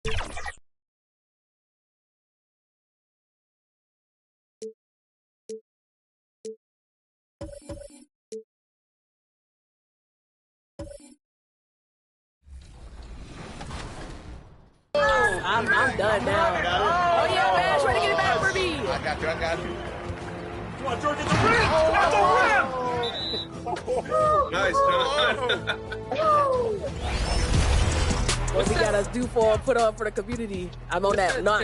I'm done now. Oh, yeah, man. Try to get it back for me. I got you. Come on, George, at the rim! At the rim! Nice. What we gotta do put up for the community? I'm on that. Nah.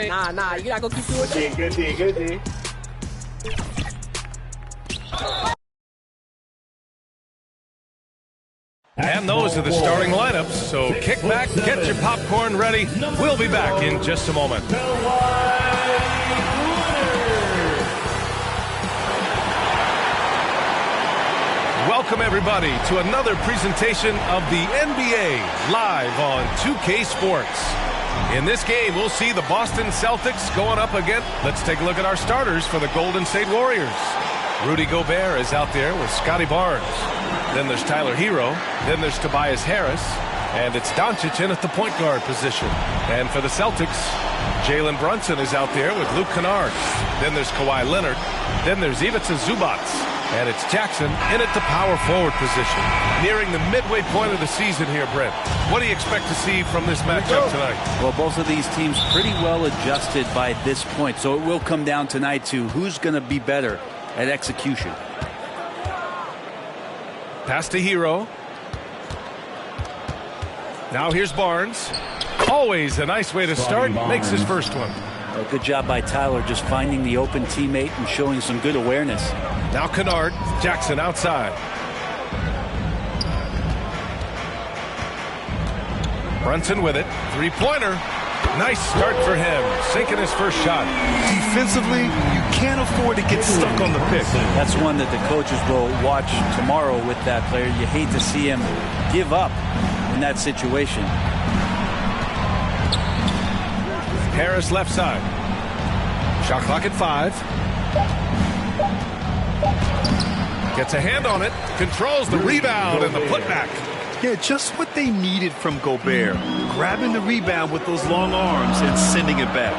You not gonna keep doing that? Good D. And those are the starting lineups, so kick back, get your popcorn ready. We'll be back in just a moment. Welcome, everybody, to another presentation of the NBA live on 2K Sports. In this game, we'll see the Boston Celtics going up against. Let's take a look at our starters for the Golden State Warriors. Rudy Gobert is out there with Scotty Barnes. Then there's Tyler Hero. Then there's Tobias Harris. And it's Doncic in at the point guard position. And for the Celtics, Jalen Brunson is out there with Luke Kennard. Then there's Kawhi Leonard. Then there's Ivica Zubac. And it's Jackson in at the power forward position. Nearing the midway point of the season here, Brent. What do you expect to see from this matchup tonight? Well, both of these teams pretty well adjusted by this point. So it will come down tonight to who's going to be better at execution. Pass to Hero. Now here's Barnes. Always a nice way to start. Makes his first one. A good job by Tyler just finding the open teammate and showing some good awareness. Now Kennard. Jackson outside. Brunson with it. Three-pointer. Nice start for him. Sinking his first shot. Defensively, you can't afford to get stuck on the pick. That's one that the coaches will watch tomorrow with that player. You hate to see him give up in that situation. Harris left side. Shot clock at 5. Gets a hand on it. Controls the rebound and the putback. Yeah, just what they needed from Gobert. Grabbing the rebound with those long arms and sending it back.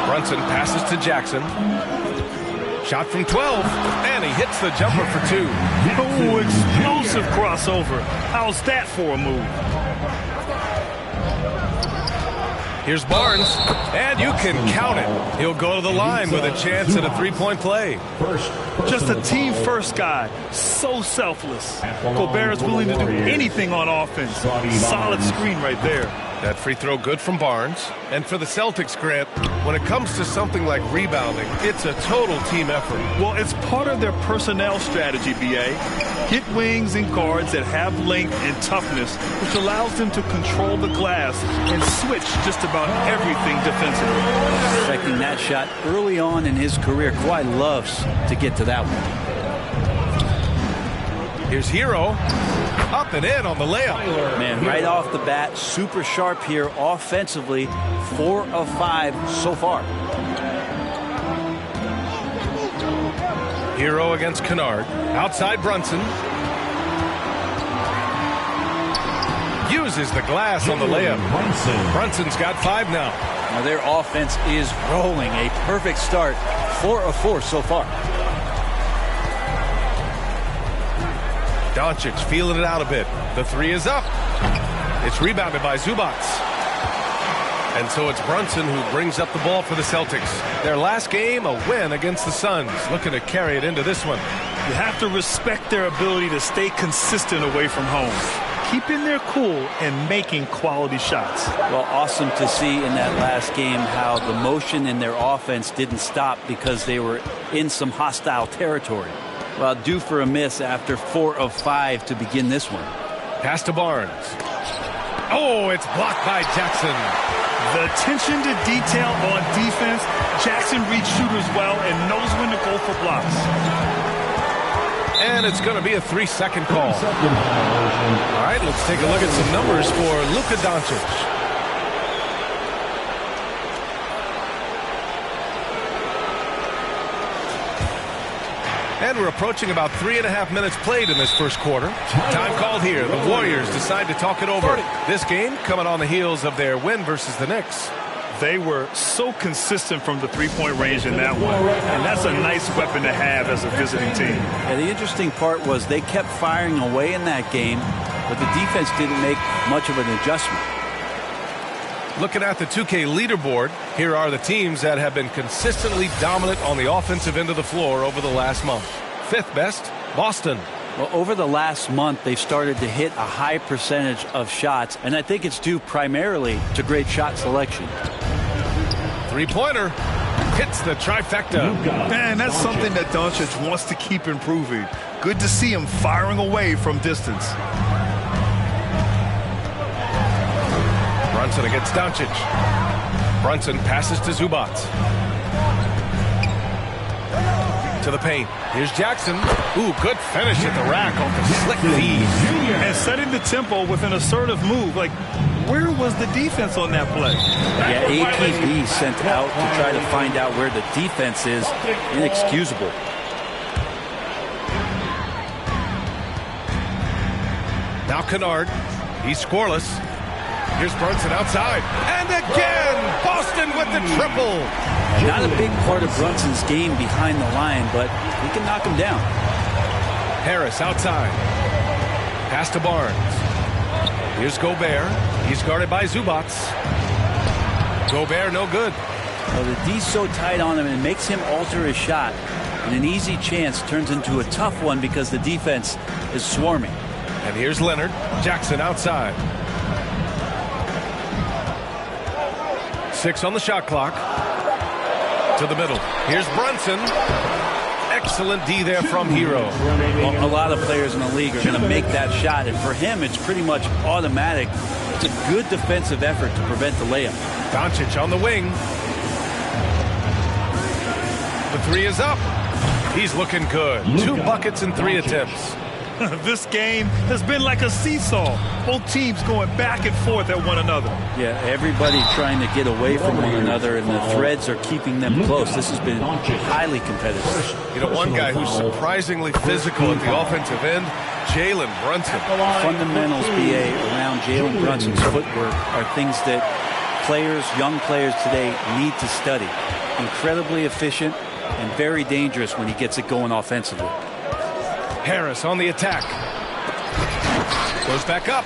Brunson passes to Jackson. Shot from 12. And he hits the jumper for 2. Oh, explosive crossover. How's that for a move? Here's Barnes, and you can count it. He'll go to the line with a chance at a three-point play. Just a team-first guy. So selfless. Gobert is willing to do anything on offense. Solid screen right there. That free throw good from Barnes. And for the Celtics, Grant, when it comes to something like rebounding, it's a total team effort. Well, it's part of their personnel strategy, B.A. Hit wings and guards that have length and toughness, which allows them to control the glass and switch just about everything defensively. Expecting that shot early on in his career. Kawhi loves to get to that one. Here's Hero. Up and in on the layup. Man, right off the bat, super sharp here offensively. 4 of 5 so far. Hero against Kennard. Outside Brunson. Uses the glass on the layup. Brunson's got 5 now. Now their offense is rolling. A perfect start. 4 of 4 so far. Doncic feeling it out a bit. The 3 is up. It's rebounded by Zubac. And so it's Brunson who brings up the ball for the Celtics. Their last game, a win against the Suns. Looking to carry it into this one. You have to respect their ability to stay consistent away from home. Keeping their cool and making quality shots. Well, awesome to see in that last game how the motion in their offense didn't stop because they were in some hostile territory. Well, due for a miss after 4 of 5 to begin this one. Pass to Barnes. Oh, it's blocked by Jackson. The attention to detail on defense. Jackson reads shooters well and knows when to go for blocks. And it's going to be a 3-second call. All right, let's take a look at some numbers for Luka Doncic. And we're approaching about 3.5 minutes played in this first quarter. Time called here. The Warriors decide to talk it over. This game coming on the heels of their win versus the Knicks. They were so consistent from the three-point range in that one. And that's a nice weapon to have as a visiting team. Yeah, the interesting part was they kept firing away in that game, but the defense didn't make much of an adjustment. Looking at the 2K leaderboard, here are the teams that have been consistently dominant on the offensive end of the floor over the last month. 5th best, Boston. Well, over the last month, they've started to hit a high percentage of shots, and I think it's due primarily to great shot selection. Three-pointer hits the trifecta. Man, that's something that Doncic wants to keep improving. Good to see him firing away from distance. Brunson against Doncic. Brunson passes to Zubac. To the paint. Here's Jackson. Ooh, good finish at the rack off the slick feed. And setting the tempo with an assertive move. Like, where was the defense on that play? Yeah, APB sent out to try to find out where the defense is. Inexcusable. Now Kennard. He's scoreless. Here's Brunson outside. And again, Boston with the triple. Not a big part of Brunson's game behind the line, but he can knock him down. Harris outside. Pass to Barnes. Here's Gobert. He's guarded by Zubac. Gobert no good. Well, the D's so tight on him, it makes him alter his shot. And an easy chance turns into a tough one because the defense is swarming. And here's Leonard. Jackson outside. 6 on the shot clock. To the middle. Here's Brunson. Excellent D there from Hero. Well, a lot of players in the league are going to make that shot, and for him, it's pretty much automatic. It's a good defensive effort to prevent the layup. Doncic on the wing. The three is up. He's looking good. 2 buckets in 3 attempts. This game has been like a seesaw. Both teams going back and forth at one another. Yeah, everybody trying to get away from one another, and the threads are keeping them close. This has been highly competitive. You know, one guy who's surprisingly physical at the offensive end, Jalen Brunson. Fundamentals, BA, around Jalen Brunson's footwork are things that players, young players today need to study. Incredibly efficient and very dangerous when he gets it going offensively. Harris on the attack. Goes back up.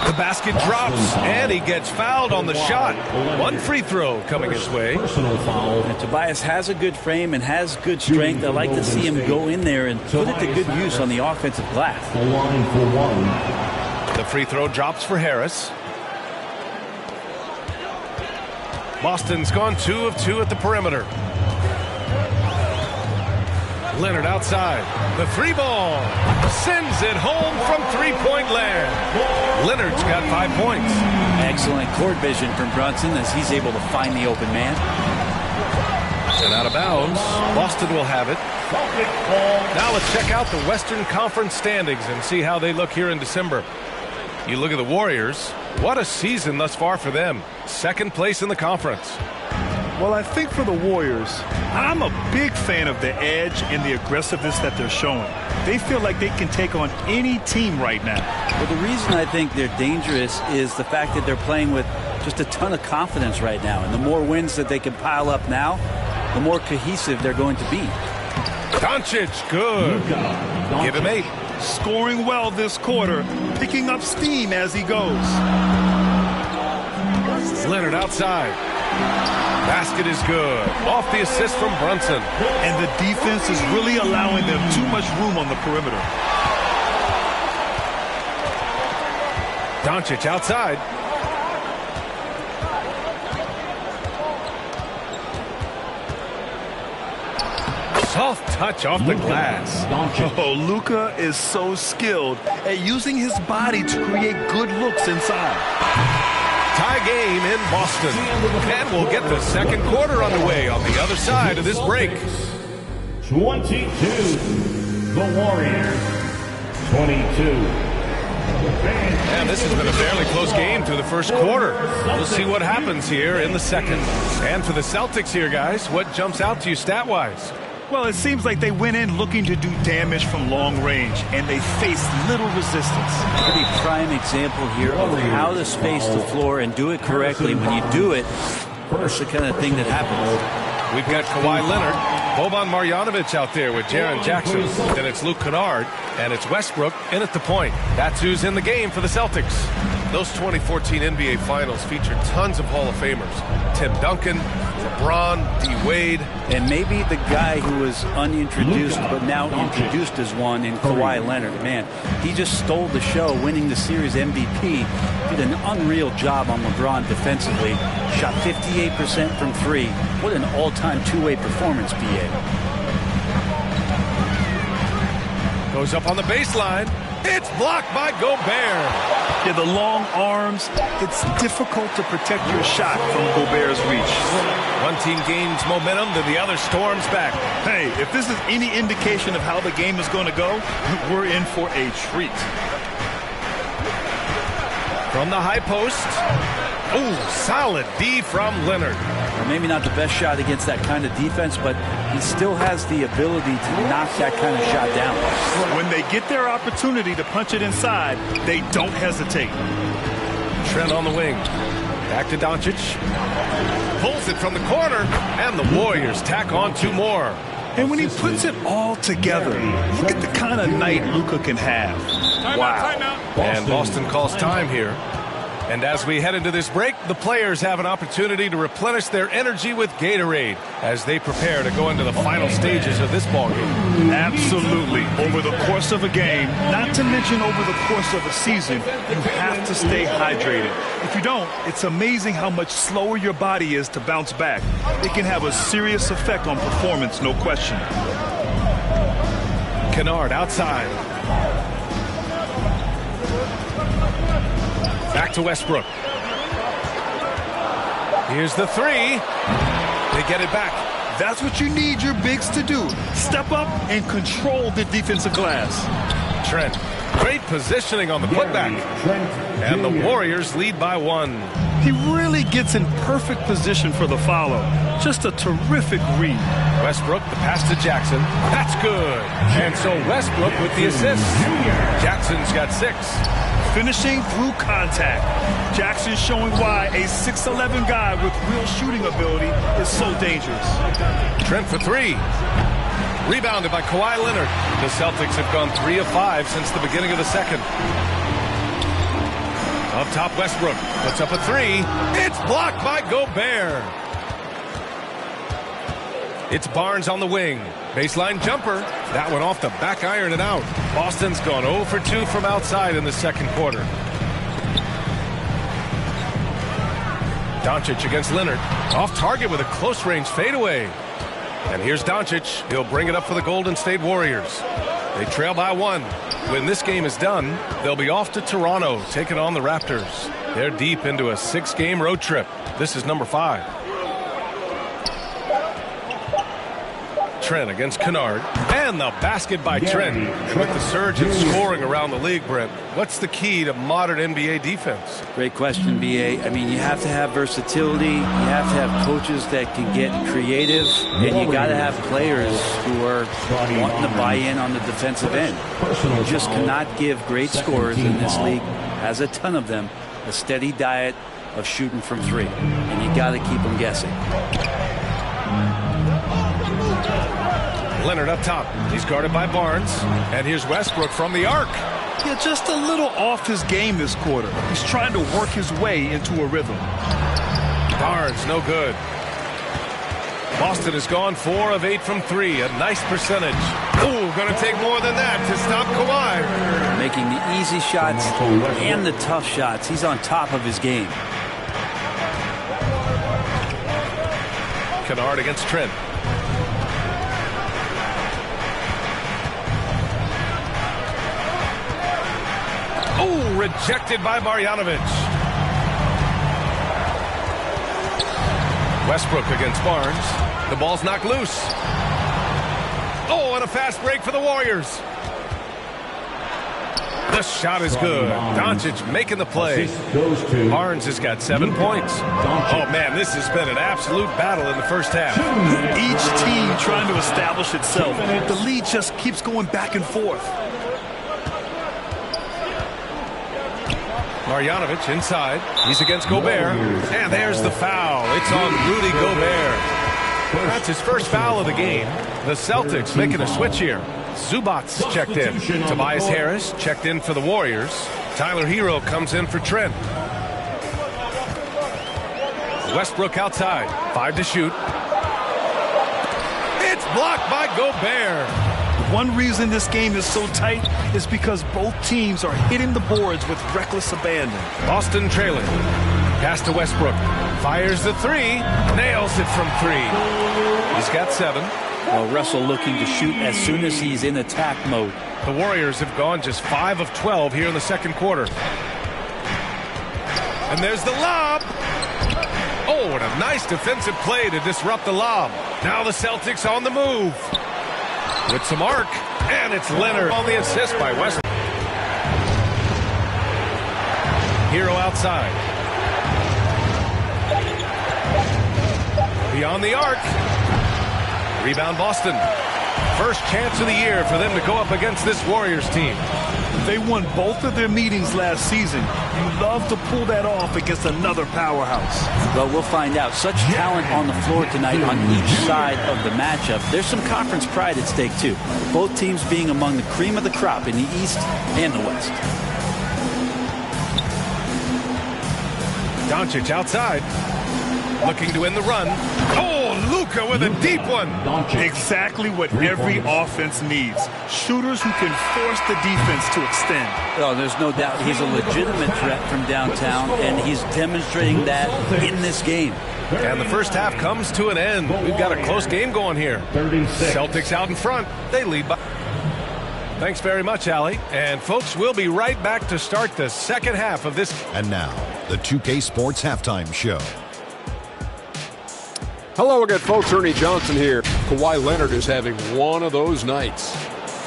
The basket drops, and he gets fouled on the shot. 1 free throw coming his way. And Tobias has a good frame and has good strength. I like to see him go in there and put it to good use on the offensive glass. The free throw drops for Harris. Boston's gone 2 of 2 at the perimeter. Leonard outside. The 3-ball. Sends it home from 3-point land. Leonard's got 5 points. Excellent court vision from Brunson as he's able to find the open man. And out of bounds. Boston will have it. Now let's check out the Western Conference standings and see how they look here in December. You look at the Warriors. What a season thus far for them. 2nd place in the conference. Well, I think for the Warriors, I'm a big fan of the edge and the aggressiveness that they're showing. They feel like they can take on any team right now. Well, the reason I think they're dangerous is the fact that they're playing with just a ton of confidence right now. And the more wins that they can pile up now, the more cohesive they're going to be. Doncic, good. Give him 8. Scoring well this quarter, picking up steam as he goes. Leonard outside. Basket is good. Off the assist from Brunson. And the defense is really allowing them too much room on the perimeter. Doncic outside. Soft touch off the glass. Oh, Luka is so skilled at using his body to create good looks inside. Tie game in Boston. And we'll get the 2nd quarter underway on the other side of this break. 22, the Warriors, 22. And this has been a fairly close game through the first quarter. We'll see what happens here in the second. And for the Celtics here, guys, what jumps out to you stat-wise? Well, it seems like they went in looking to do damage from long range, and they faced little resistance. Pretty prime example here of how to space the floor and do it correctly. When you do it, that's the kind of thing that happens. We've got Kawhi Leonard, Boban Marjanovic out there with Jaren Jackson. Then it's Luke Kennard, and it's Westbrook in at the point. That's who's in the game for the Celtics. Those 2014 NBA Finals featured tons of Hall of Famers. Tim Duncan, LeBron, D-Wade. And maybe the guy who was unintroduced but now introduced as one in Kawhi Leonard. Man, he just stole the show, winning the series MVP. Did an unreal job on LeBron defensively. Shot 58% from three. What an all-time two-way performance, B.A. Goes up on the baseline. It's blocked by Gobert. Yeah, the long arms, it's difficult to protect your shot from Gobert's reach. One team gains momentum, then the other storms back. Hey, if this is any indication of how the game is going to go, we're in for a treat. From the high post. Ooh, solid D from Leonard. Well, maybe not the best shot against that kind of defense, but he still has the ability to knock that kind of shot down. When they get their opportunity to punch it inside, they don't hesitate. Trent on the wing. Back to Doncic. Pulls it from the corner, and the Warriors tack on two more. And when he puts it all together, look at the kind of night Luka can have. Wow. And Boston calls time here. And as we head into this break, the players have an opportunity to replenish their energy with Gatorade as they prepare to go into the final stages of this ballgame. Absolutely. Over the course of a game, not to mention over the course of a season, you have to stay hydrated. If you don't, it's amazing how much slower your body is to bounce back. It can have a serious effect on performance, no question. Kennard outside. Back to Westbrook. Here's the three. They get it back. That's what you need your bigs to do. Step up and control the defensive glass. Trent. Great positioning on the putback. And the Warriors lead by one. He really gets in perfect position for the follow. Just a terrific read. Westbrook, the pass to Jackson. That's good. And so Westbrook with the assist. Jackson's got 6. Finishing through contact. Jackson showing why a 6'11 guy with real shooting ability is so dangerous. Trent for 3. Rebounded by Kawhi Leonard. The Celtics have gone 3 of 5 since the beginning of the second. Up top, Westbrook puts up a 3. It's blocked by Gobert. It's Barnes on the wing. Baseline jumper. That one off the back iron and out. Boston's gone 0 for 2 from outside in the second quarter. Doncic against Leonard. Off target with a close range fadeaway. And here's Doncic. He'll bring it up for the Golden State Warriors. They trail by 1. When this game is done, they'll be off to Toronto, taking on the Raptors. They're deep into a 6-game road trip. This is number 5. Trent against Kennard. And the basket by Trent. With the surge in scoring around the league, Brent, what's the key to modern NBA defense? Great question, B.A. I mean, you have to have versatility. You have to have coaches that can get creative. And you got to have players who are wanting to buy in on the defensive end. You just cannot give great scorers in this league, has a ton of them, a steady diet of shooting from 3. And you got to keep them guessing. Leonard up top. He's guarded by Barnes. And here's Westbrook from the arc. Yeah, just a little off his game this quarter. He's trying to work his way into a rhythm. Barnes, no good. Boston has gone 4 of 8 from 3. A nice percentage. Ooh, going to take more than that to stop Kawhi. Making the easy shots and the tough shots. He's on top of his game. Kennard against Trent. Oh, rejected by Marjanovic. Westbrook against Barnes. The ball's knocked loose. Oh, and a fast break for the Warriors. The shot is good. Doncic making the play. Barnes has got 7 points. Oh, man, this has been an absolute battle in the first half. Each team trying to establish itself. The lead just keeps going back and forth. Marjanovic inside. He's against Gobert. And there's the foul. It's on Rudy Gobert. That's his first foul of the game. The Celtics making a switch here. Zubac's checked in. Tobias Harris checked in for the Warriors. Tyler Hero comes in for Trent. Westbrook outside. 5 to shoot. It's blocked by Gobert. One reason this game is so tight is because both teams are hitting the boards with reckless abandon. Boston trailing. Pass to Westbrook. Fires the 3. Nails it from 3. He's got 7. Well, Russell looking to shoot as soon as he's in attack mode. The Warriors have gone just 5 of 12 here in the second quarter. And there's the lob. Oh, and a nice defensive play to disrupt the lob. Now the Celtics on the move. With some arc, and it's Leonard on the assist by Westbrook. Hero outside. Beyond the arc. Rebound Boston. First chance of the year for them to go up against this Warriors team. They won both of their meetings last season. You love to pull that off against another powerhouse. Well, we'll find out. Such talent on the floor tonight on each side of the matchup. There's some conference pride at stake, too. Both teams being among the cream of the crop in the East and the West. Doncic outside. Looking to win the run. Oh, Luka with a deep one. Exactly what every offense needs. Shooters who can force the defense to extend. Oh, there's no doubt he's a legitimate threat from downtown, and he's demonstrating that in this game. And the first half comes to an end. We've got a close game going here. 36. Celtics out in front. They lead by. Thanks very much, Allie. And folks, we'll be right back to start the second half of this. And now, the 2K Sports Halftime Show. Hello again, folks. Ernie Johnson here. Kawhi Leonard is having one of those nights.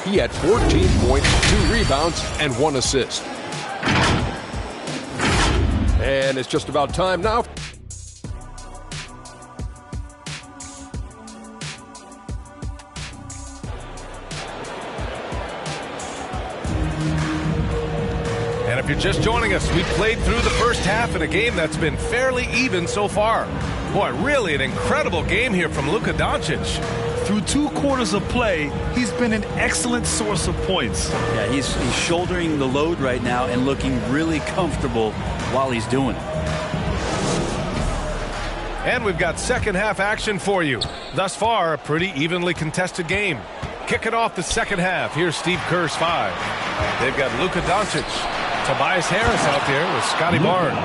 He had 14 points, 2 rebounds, and 1 assist. And it's just about time now. And if you're just joining us, we played through the first half in a game that's been fairly even so far. Boy, really an incredible game here from Luka Doncic. Through 2 quarters of play, he's been an excellent source of points. Yeah, he's shouldering the load right now and looking really comfortable while he's doing it. And we've got second half action for you. Thus far, a pretty evenly contested game. Kicking off the second half, here's Steve Kerr's 5. They've got Luka Doncic. Tobias Harris out there with Scotty Barnes.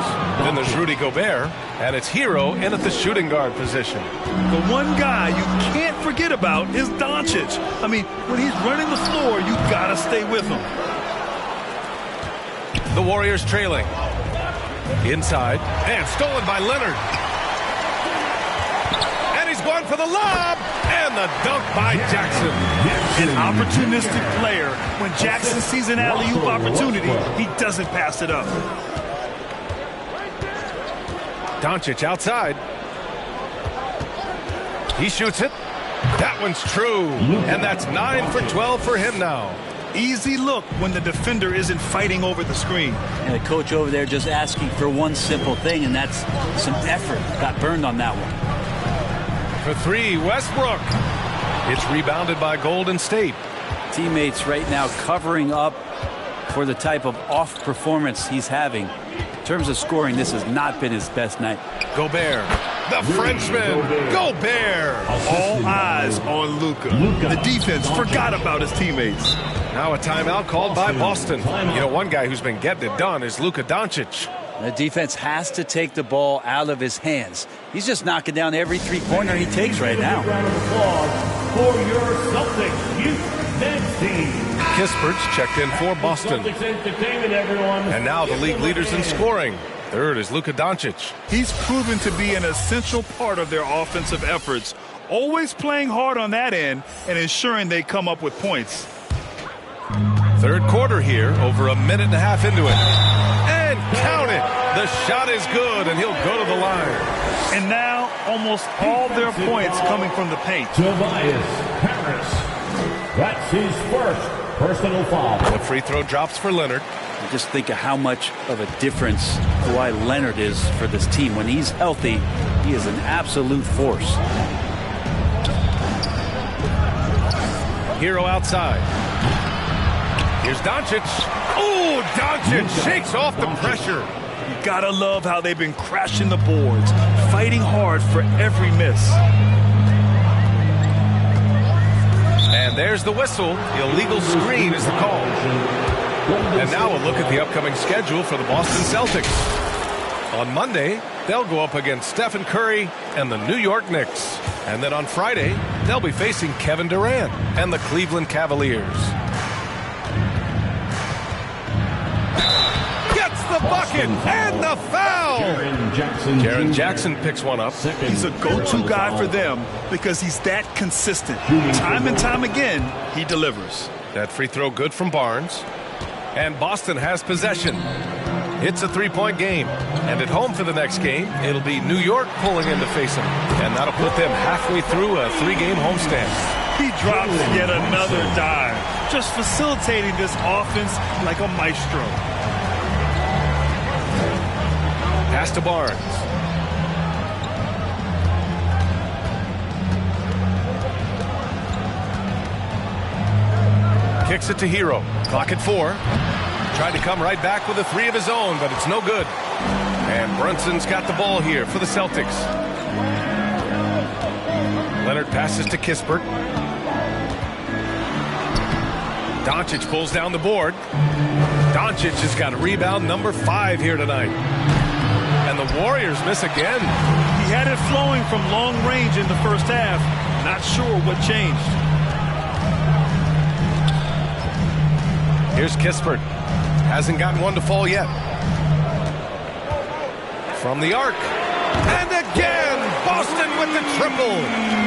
Then there's Rudy Gobert, and it's Hero in at the shooting guard position. The one guy you can't forget about is Doncic. I mean, when he's running the floor, you gotta stay with him. The Warriors trailing. Inside, and stolen by Leonard. And he's going for the lob, and the dunk by Jackson. An opportunistic player. When Jackson sees an alley-oop opportunity, he doesn't pass it up. Doncic outside. He shoots it. That one's true. And that's 9 for 12 for him now. Easy look when the defender isn't fighting over the screen. And the coach over there just asking for one simple thing, and that's some effort. Got burned on that one. For 3, Westbrook. It's rebounded by Golden State. Teammates right now covering up for the type of off performance he's having. In terms of scoring, this has not been his best night. Gobert, the Frenchman, Gobert. All eyes on Luka. The defense forgot about his teammates. Now a timeout called by Boston. You know, one guy who's been getting it done is Luka Doncic. The defense has to take the ball out of his hands. He's just knocking down every three-pointer he takes right now. Round of applause for your Celtics youth men's team. Kispert's checked in for Boston. Celtics entertainment, everyone. And now the league leaders in scoring. Third is Luka Doncic. He's proven to be an essential part of their offensive efforts, always playing hard on that end and ensuring they come up with points. Third quarter here, over a minute and a half into it. And count it. The shot is good, and he'll go to the line. And now almost all their points coming from the paint. Tobias Harris. That's his first personal foul. The free throw drops for Leonard. Just think of how much of a difference Kawhi Leonard is for this team. When he's healthy, he is an absolute force. Hero outside. Here's Doncic. Oh, Doncic shakes off the pressure. You gotta love how they've been crashing the boards, fighting hard for every miss. And there's the whistle. Illegal screen is the call. And now we'll look at the upcoming schedule for the Boston Celtics. On Monday, they'll go up against Stephen Curry and the New York Knicks. And then on Friday, they'll be facing Kevin Durant and the Cleveland Cavaliers. Gets the bucket and the foul! Jaren Jackson picks one up. He's a go-to guy for them because he's that consistent. Time and time again, he delivers. That free throw good from Barnes. And Boston has possession. It's a three-point game. And at home for the next game, it'll be New York pulling in to face them. And that'll put them halfway through a three-game homestand. He drops yet another dime, just facilitating this offense like a maestro. Pass to Barnes. Kicks it to Hero. Clock at 4. Tried to come right back with a three of his own, but it's no good. And Brunson's got the ball here for the Celtics. Leonard passes to Kispert. Doncic pulls down the board. Doncic has got a rebound number 5 here tonight. And the Warriors miss again. He had it flowing from long range in the first half. Not sure what changed. Here's Kispert. Hasn't gotten one to fall yet. From the arc. And again, Boston with the triple.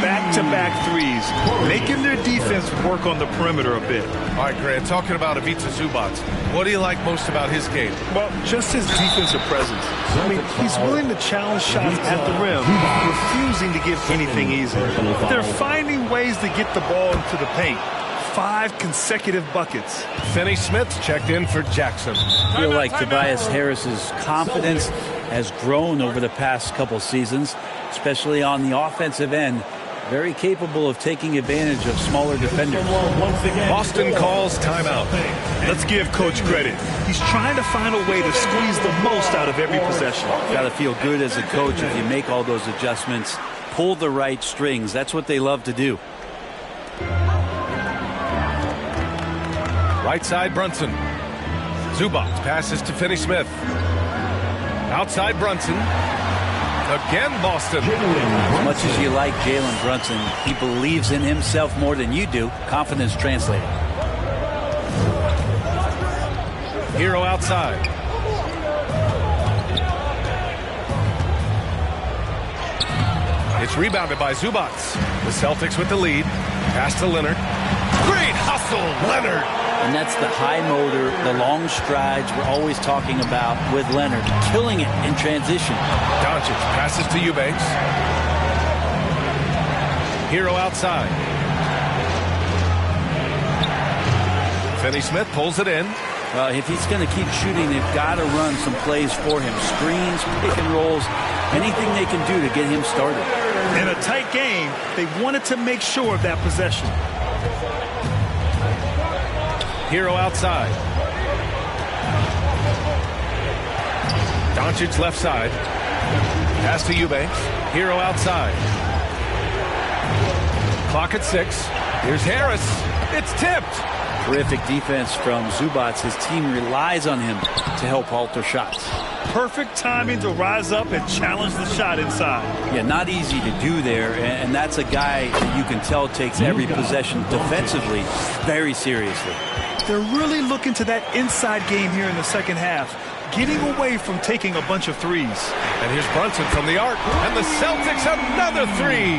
Back-to-back threes, making their defense work on the perimeter a bit. All right, Grant, talking about Ivica Zubac, what do you like most about his game? Well, just his defensive presence. I mean, he's willing to challenge shots at the rim, refusing to give anything easy. They're finding ways to get the ball into the paint. 5 consecutive buckets. Finney Smith checked in for Jackson. I feel like Tobias Harris's confidence has grown over the past couple seasons, especially on the offensive end. Very capable of taking advantage of smaller defenders. Boston calls timeout. Let's give Coach credit. He's trying to find a way to squeeze the most out of every possession. Got to feel good as a coach if you make all those adjustments, pull the right strings. That's what they love to do. Right side, Brunson. Zubac passes to Finney Smith. Outside, Brunson. Again, Boston. As much as you like Jalen Brunson, he believes in himself more than you do. Confidence translated. Hero outside. It's rebounded by Zubac. The Celtics with the lead. Pass to Leonard. Great hustle, Leonard. And that's the high motor, the long strides we're always talking about with Leonard. Killing it in transition. Doncic passes to Eubanks. Hero outside. Finney Smith pulls it in. If he's going to keep shooting, they've got to run some plays for him. Screens, pick and rolls, anything they can do to get him started. In a tight game, they wanted to make sure of that possession. Hero outside. Doncic left side. Pass to Eubanks. Hero outside. Clock at 6. Here's Harris. It's tipped. Terrific defense from Zubac. His team relies on him to help alter shots. Perfect timing to rise up and challenge the shot inside. Yeah, not easy to do there, and that's a guy that you can tell takes every possession defensively very seriously. They're really looking to that inside game here in the second half, getting away from taking a bunch of threes. And here's Brunson from the arc, and the Celtics another 3.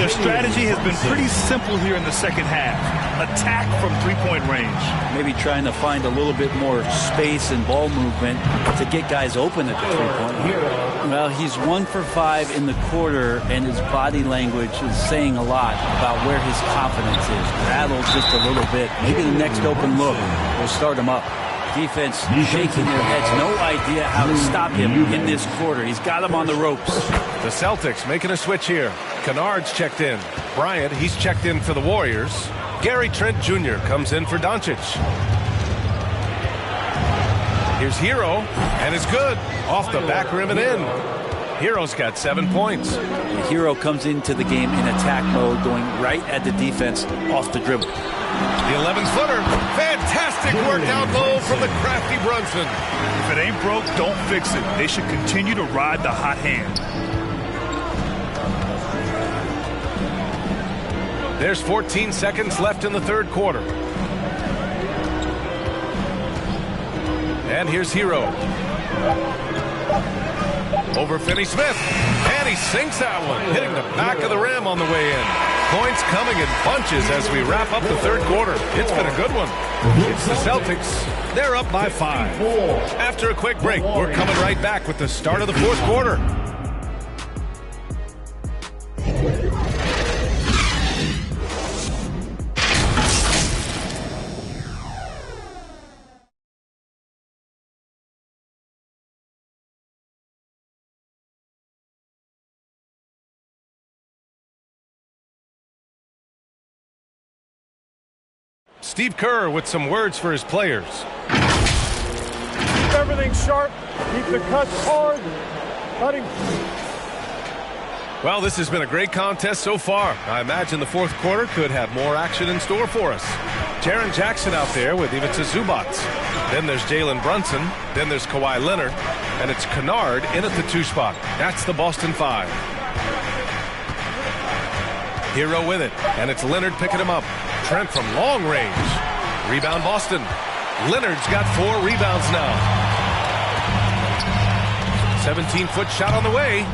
Their strategy has been pretty simple here in the second half. Attack from three-point range. Maybe trying to find a little bit more space and ball movement to get guys open at the three-point line. Well, he's 1 for 5 in the quarter, and his body language is saying a lot about where his confidence is. Rattled just a little bit. Maybe the next open look will start him up. Defense shaking their heads. No idea how to stop him in this quarter. He's got him on the ropes. The Celtics making a switch here. Kennard's checked in. Bryant, he's checked in for the Warriors. Gary Trent Jr. comes in for Doncic. Here's Hero, and it's good. Off the back rim and in. Hero's got 7 points. Hero comes into the game in attack mode, going right at the defense off the dribble. The 11-footer. Fantastic work down low from the crafty Brunson. If it ain't broke, don't fix it. They should continue to ride the hot hand. There's 14 seconds left in the third quarter. And here's Hero. Over Finney-Smith. And he sinks that one, hitting the back of the rim on the way in. Points coming in bunches as we wrap up the third quarter. It's been a good one. It's the Celtics. They're up by 5. After a quick break, we're coming right back with the start of the fourth quarter. Steve Kerr with some words for his players. Keep everything sharp. Keep the cuts hard. Let him. Well, this has been a great contest so far. I imagine the fourth quarter could have more action in store for us. Jaren Jackson out there with Ivica Zubac. Then there's Jalen Brunson. Then there's Kawhi Leonard. And it's Kennard in at the 2 spot. That's the Boston 5. Hero with it. And it's Leonard picking him up. Trent from long range. Rebound Boston. Leonard's got 4 rebounds now. 17-foot shot on the way.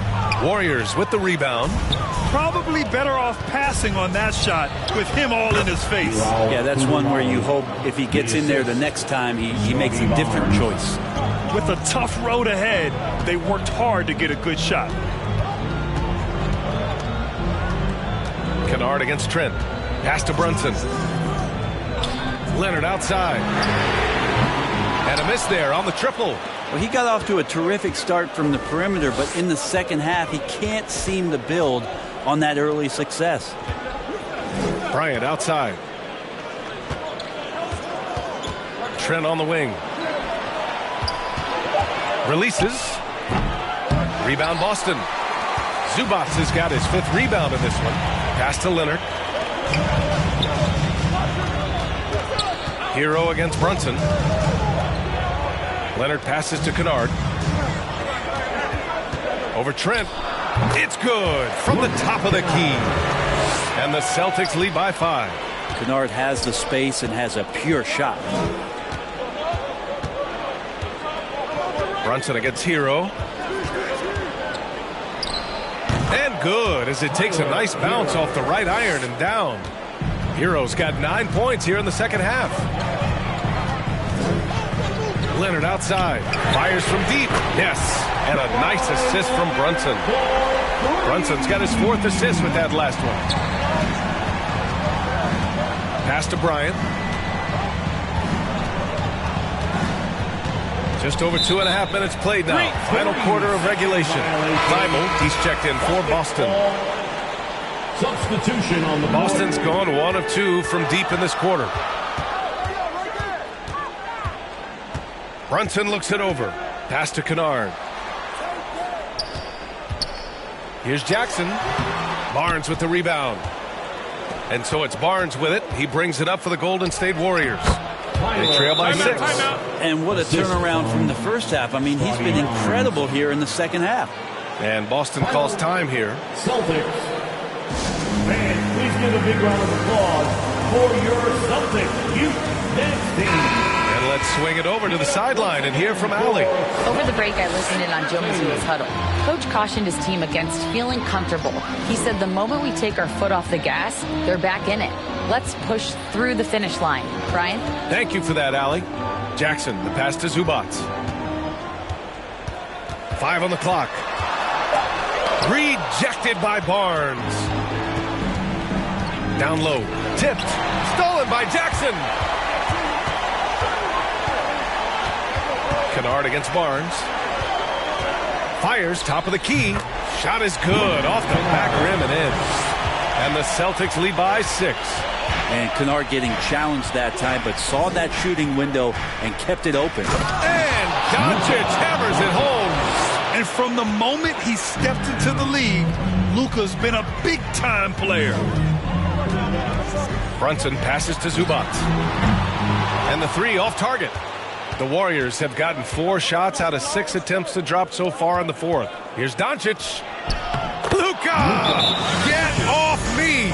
Warriors with the rebound. Probably better off passing on that shot with him all in his face. Yeah, that's one where you hope if he gets in there the next time, he makes a different choice. With a tough road ahead, they worked hard to get a good shot. Kennard against Trent. Pass to Brunson. Leonard outside. And a miss there on the triple. Well, he got off to a terrific start from the perimeter, but in the second half, he can't seem to build on that early success. Bryant outside. Trent on the wing. Releases. Rebound Boston. Zubac has got his 5th rebound in this one. Pass to Leonard. Hero against Brunson. Leonard passes to Kennard. Over Trent. It's good from the top of the key. And the Celtics lead by 5. Kennard has the space and has a pure shot. Brunson against Hero. And good as it takes a nice bounce off the right iron and down. Hero's got 9 points here in the second half. Leonard outside. Fires from deep. Yes. And a nice assist from Brunson. Brunson's got his 4th assist with that last one. Pass to Bryant. Just over 2.5 minutes played now. Final quarter of regulation. Thibault, he's checked in for Boston. Substitution on the board. Boston's gone 1 of 2 from deep in this quarter. Brunson looks it over. Pass to Kennard. Here's Jackson. Barnes with the rebound. And so it's Barnes with it. He brings it up for the Golden State Warriors. They trail by 6. And what a turnaround from the first half. I mean, he's been incredible here in the second half. And Boston calls time here. Celtics. Fans, please give a big round of applause for your Celtics youth dance team. And Let's swing it over to the sideline and hear from Allie. Over the break, I listened in on Joe Mazzulla's huddle. Coach cautioned his team against feeling comfortable. He said the moment we take our foot off the gas, they're back in it. Let's push through the finish line. Brian? Thank you for that, Allie. Jackson, the pass to Zubac. 5 on the clock. Rejected by Barnes. Down low. Tipped. Stolen by Jackson. Kennard against Barnes. Fires top of the key. Shot is good. Off the back rim and in. And the Celtics lead by 6. And Kennard getting challenged that time, but saw that shooting window and kept it open. And Doncic hammers it home. And from the moment he stepped into the league, Luka's been a big-time player. Brunson passes to Zubac. And the 3 off target. The Warriors have gotten 4 shots out of 6 attempts to drop so far in the 4th. Here's Doncic. Luka! Get off me!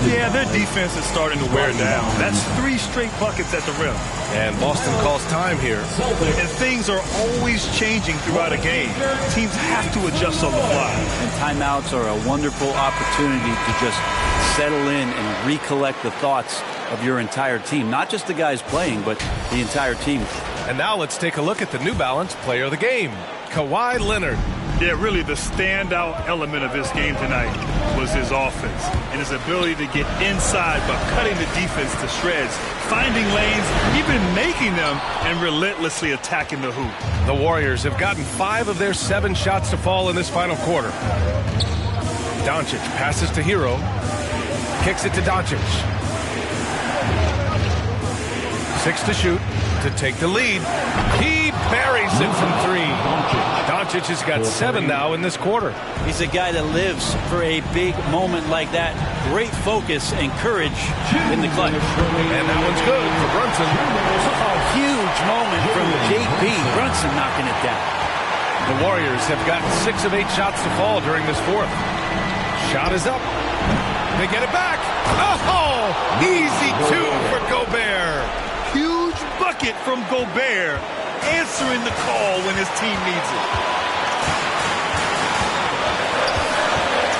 Yeah, their defense is starting to wear down. That's 3 straight buckets at the rim. And Boston calls time here. And things are always changing throughout a game. Teams have to adjust on the fly. And timeouts are a wonderful opportunity to just settle in and recollect the thoughts of your entire team. Not just the guys playing, but the entire team. And now let's take a look at the New Balance player of the game, Kawhi Leonard. Yeah, really the standout element of his game tonight was his offense and his ability to get inside by cutting the defense to shreds, finding lanes, even making them, and relentlessly attacking the hoop. The Warriors have gotten 5 of their 7 shots to fall in this final quarter. Doncic passes to Hero. Kicks it to Doncic. 6 to shoot to take the lead. He buries it from 3. Doncic has got 7 now in this quarter. He's a guy that lives for a big moment like that. Great focus and courage in the clutch. And that one's good for Brunson. A huge moment from JB. Brunson knocking it down. The Warriors have gotten 6 of 8 shots to fall during this 4th. Shot is up. They get it back. Oh, easy 2 for Gobert. Huge bucket from Gobert, answering the call when his team needs it.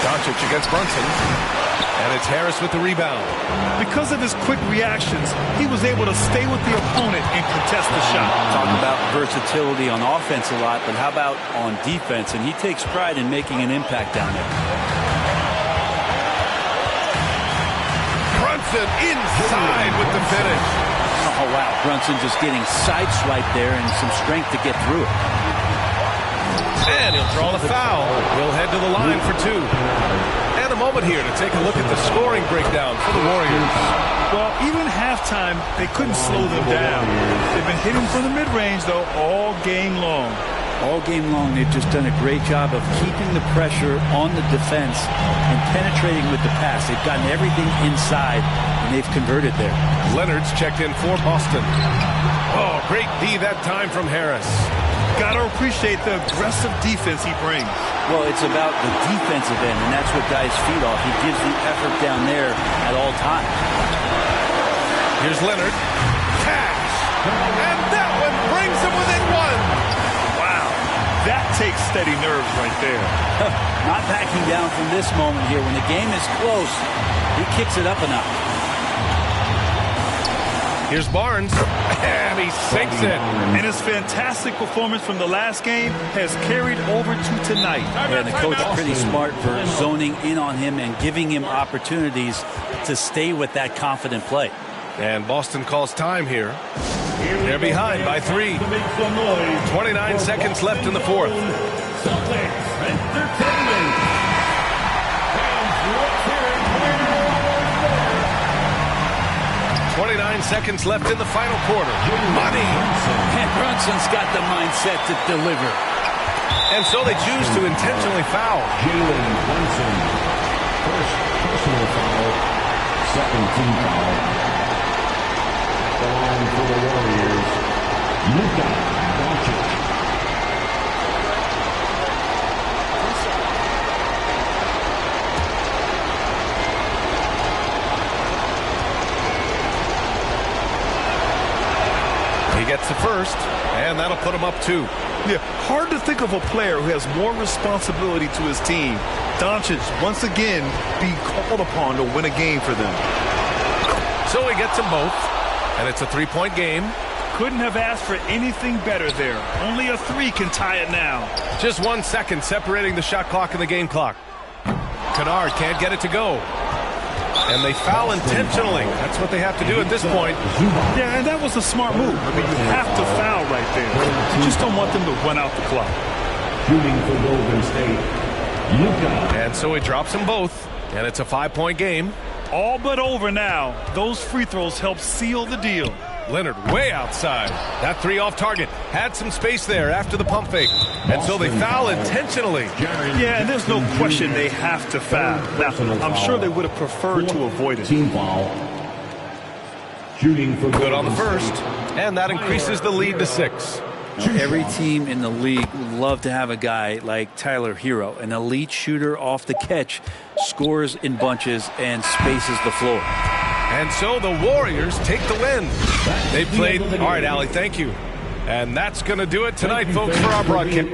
Doncic against Brunson. And it's Harris with the rebound. Because of his quick reactions, he was able to stay with the opponent and contest the shot. Talk about versatility on offense a lot, but how about on defense? And he takes pride in making an impact down there. Brunson inside with the finish. Oh, wow. Brunson just getting sideswiped there and some strength to get through it. And he'll draw the foul. He'll head to the line for 2. And a moment here to take a look at the scoring breakdown for the Warriors. Well, even halftime, they couldn't slow them down. They've been hitting from the mid-range, though, all game long. All game long, they've just done a great job of keeping the pressure on the defense and penetrating with the pass. They've gotten everything inside, and they've converted there. Leonard's checked in for Boston. Oh, great D that time from Harris. Got to appreciate the aggressive defense he brings. Well, it's about the defensive end, and that's what guys feed off. He gives the effort down there at all times. Here's Leonard. Cash. And that one brings him within 1. That takes steady nerves right there. Not backing down from this moment here. When the game is close, he kicks it up a notch. Here's Barnes, and he sinks it. And his fantastic performance from the last game has carried over to tonight. And the coach is pretty smart for zoning in on him and giving him opportunities to stay with that confident play. And Boston calls time here. They're behind by 3. 29 seconds left in the 4th. 29 seconds left in the final quarter. Money! And Brunson's got the mindset to deliver. And so they choose to intentionally foul. Jalen Brunson. First personal foul. Second team foul. The line for the Warriors, Luka Doncic. He gets the him up 2. Yeah, hard to think of a player who has more responsibility to his team. Doncic, once again, being called upon to win a game for them. So he gets them both, and it's a 3-point game. Couldn't have asked for anything better there. Only a 3 can tie it now. Just 1 second separating the shot clock and the game clock. Kennard can't get it to go. And they foul intentionally. That's what they have to do at this point. Yeah, and that was a smart move. I mean, you have to foul right there. You just don't want them to run out the clock. Shooting for Golden State, Luka. And so he drops them both, and it's a 5-point game. All but over now. Those free throws help seal the deal. Leonard way outside. That 3 off target. Had some space there after the pump fake. And so they foul intentionally. Yeah, and there's no question they have to foul. Now, I'm sure they would have preferred to avoid it. Team foul. Shooting for Good on the first. And that increases the lead to 6. Every team in the league would love to have a guy like Tyler Hero, an elite shooter off the catch, scores in bunches, and spaces the floor. And so the Warriors take the win. They played. All right, Allie, thank you. And that's going to do it tonight, folks, for our broadcast.